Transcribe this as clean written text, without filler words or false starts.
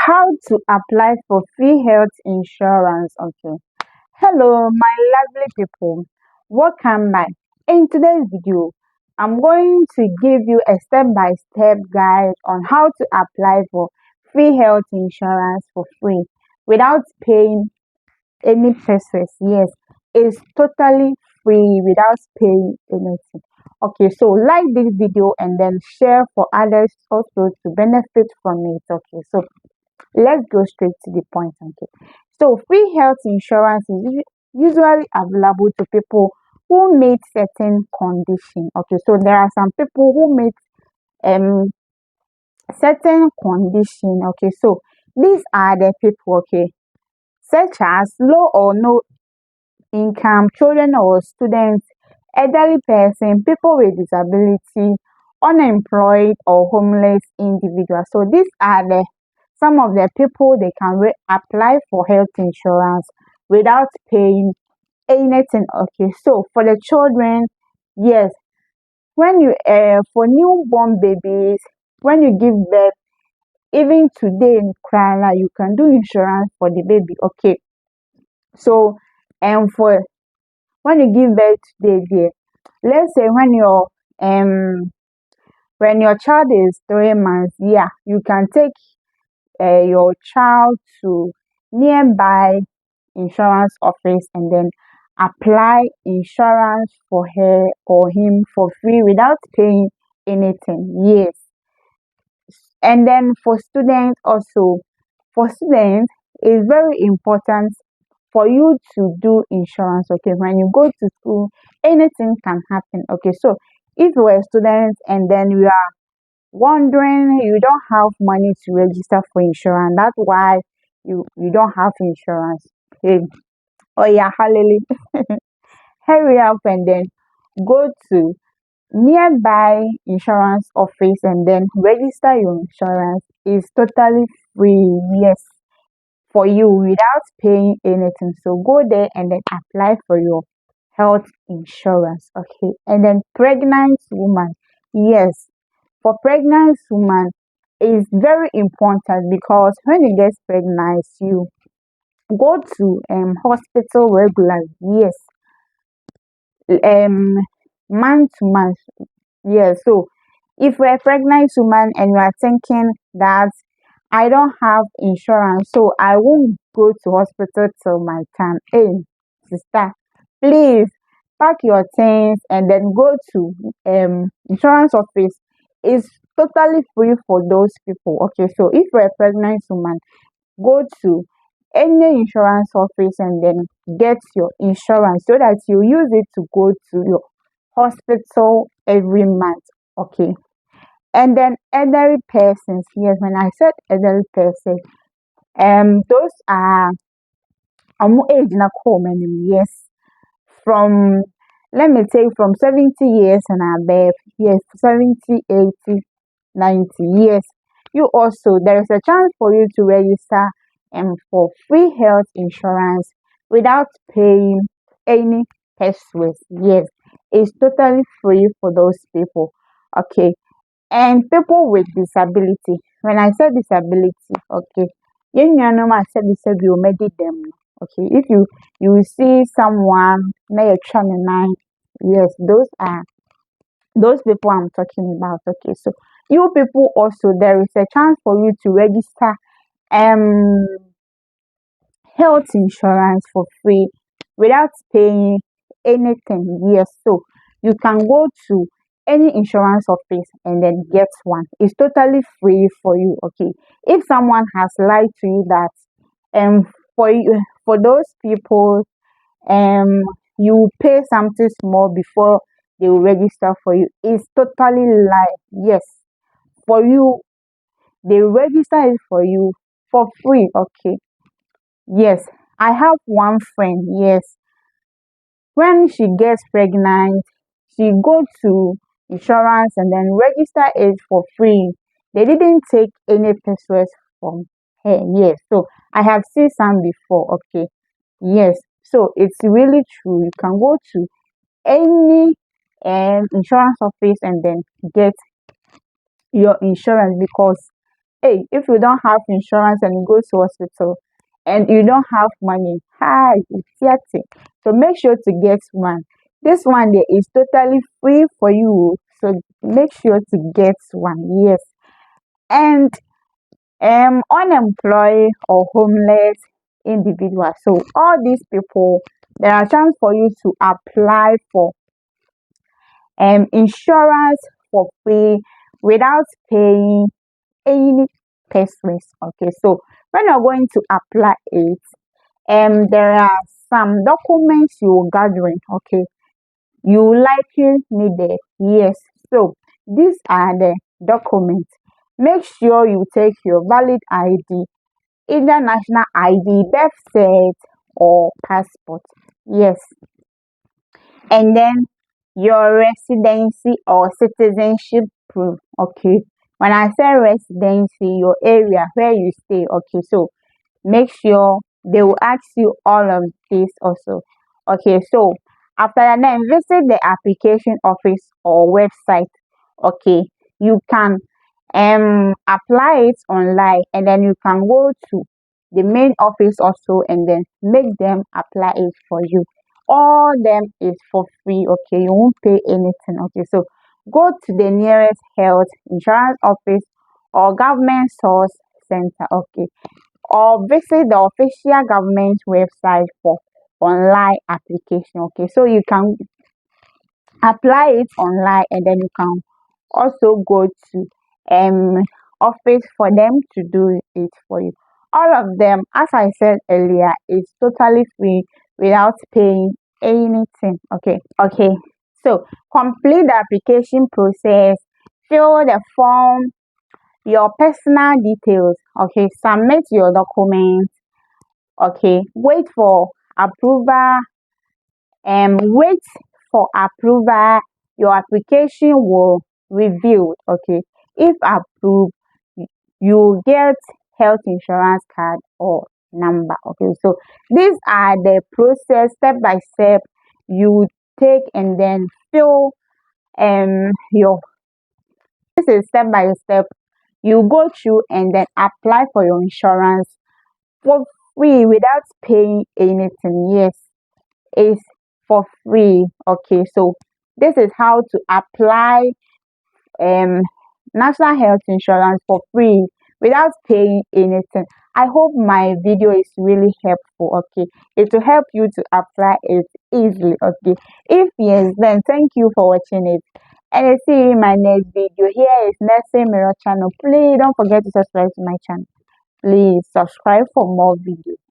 How to apply for free health insurance. Okay. Hello, my lovely people. Welcome back. In today's video, I'm going to give you a step-by-step guide on how to apply for free health insurance for free without paying any pesos. Yes, it's totally free without paying anything. Okay, so like this video and then share for others also to benefit from it. Okay, so let's go straight to the point. Okay, so free health insurance is usually available to people who meet certain condition. Okay, so there are some people who meet um certain condition. Okay, so these are the people. Okay, such as low or no income, children or students, elderly person, people with disability, unemployed or homeless individuals. So these are the some of the people they can apply for health insurance without paying anything. Okay, so for the children, yes, when you for newborn babies, when you give birth, even today in Krala, you can do insurance for the baby. Okay, so and for when you give birth today, dear, let's say when your child is 3 months, yeah, you can take your child to nearby insurance office and then apply insurance for her or him for free without paying anything. Yes. And then for students also, for students, it's very important for you to do insurance. Okay, when you go to school, anything can happen. Okay, so if you are a student and then you are wondering you don't have money to register for insurance, that's why you don't have insurance. Okay. Oh yeah, hallelujah. Hurry up and then go to nearby insurance office and then register your insurance. Is totally free. Yes, for you without paying anything. So go there and then apply for your health insurance. Okay, and then pregnant woman. Yes, for pregnant woman is very important because when you get pregnant, you go to hospital regularly. Yes, um month to month. Yeah, so if you're a pregnant woman and you are thinking that I don't have insurance, so I won't go to hospital till my time. Hey, sister, please pack your things and then go to insurance office. It's totally free for those people. Okay, so if you're a pregnant woman, go to any insurance office and then get your insurance so that you use it to go to your hospital every month. Okay, and then elderly persons. Yes, when I said elderly person, those are age na home yes, from let me take from 70 years and above. Yes, 70, 80, 90 years. You also there is a chance for you to register for free health insurance without paying any pesos. Yes, it's totally free for those people. Okay, and people with disability. When I say disability, okay, you know, I said disability, made them. Okay, if you see someone, may you try nine. Yes, those people I'm talking about. Okay, so you people also there is a chance for you to register um health insurance for free without paying anything. Yes, so you can go to any insurance office and then get one. It's totally free for you. Okay, if someone has lied to you that um for you for those people you pay something small before they will register for you, it's totally lie. Yes, for you they register it for you for free. Okay, yes, I have one friend. Yes, when she gets pregnant, she go to insurance and then register it for free. They didn't take any pesos from her. Yes, so I have seen some before. Okay, yes, so it's really true. You can go to any insurance office and then get your insurance because Hey, if you don't have insurance and you go to hospital and you don't have money, hi, it's yet. So make sure to get one. This one there is totally free for you. So make sure to get one. Yes. And unemployed or homeless individuals. So all these people, there are chance for you to apply for insurance for free without paying any persons. Okay, so when you're going to apply it, there are some documents you're gathering. Okay, you likely need it. Yes, so these are the documents. Make sure you take your valid ID, either national ID, birth cert, or passport. Yes, and then your residency or citizenship proof. Okay, when I say residency, your area where you stay. Okay, so make sure they will ask you all of this also. Okay, so after that, then visit the application office or website. Okay, you can apply it online, and then you can go to the main office also and then make them apply it for you. All them is for free. Okay, you won't pay anything. Okay, so go to the nearest health insurance office or government source center. Okay, or visit the official government website for online application. Okay, so you can apply it online, and then you can also go to um office for them to do it for you. All of them, as I said earlier, is totally free without paying anything. Okay, so complete the application process, fill the form, your personal details. Okay, submit your documents. Okay, wait for approval. Your application will review. Okay, if approved, you get health insurance card or number. Okay, so these are the process step by step you take, and then fill your this is step by step you go through, and then apply for your insurance for free without paying anything. Yes, it's for free. Okay, so this is how to apply um national health insurance for free without paying anything. I hope my video is really helpful. Okay, it will help you to apply it easily. Okay, if yes, then thank you for watching it, and I see you in my next video. Here is Nessie Mirror channel. Please don't forget to subscribe to my channel. Please subscribe for more videos.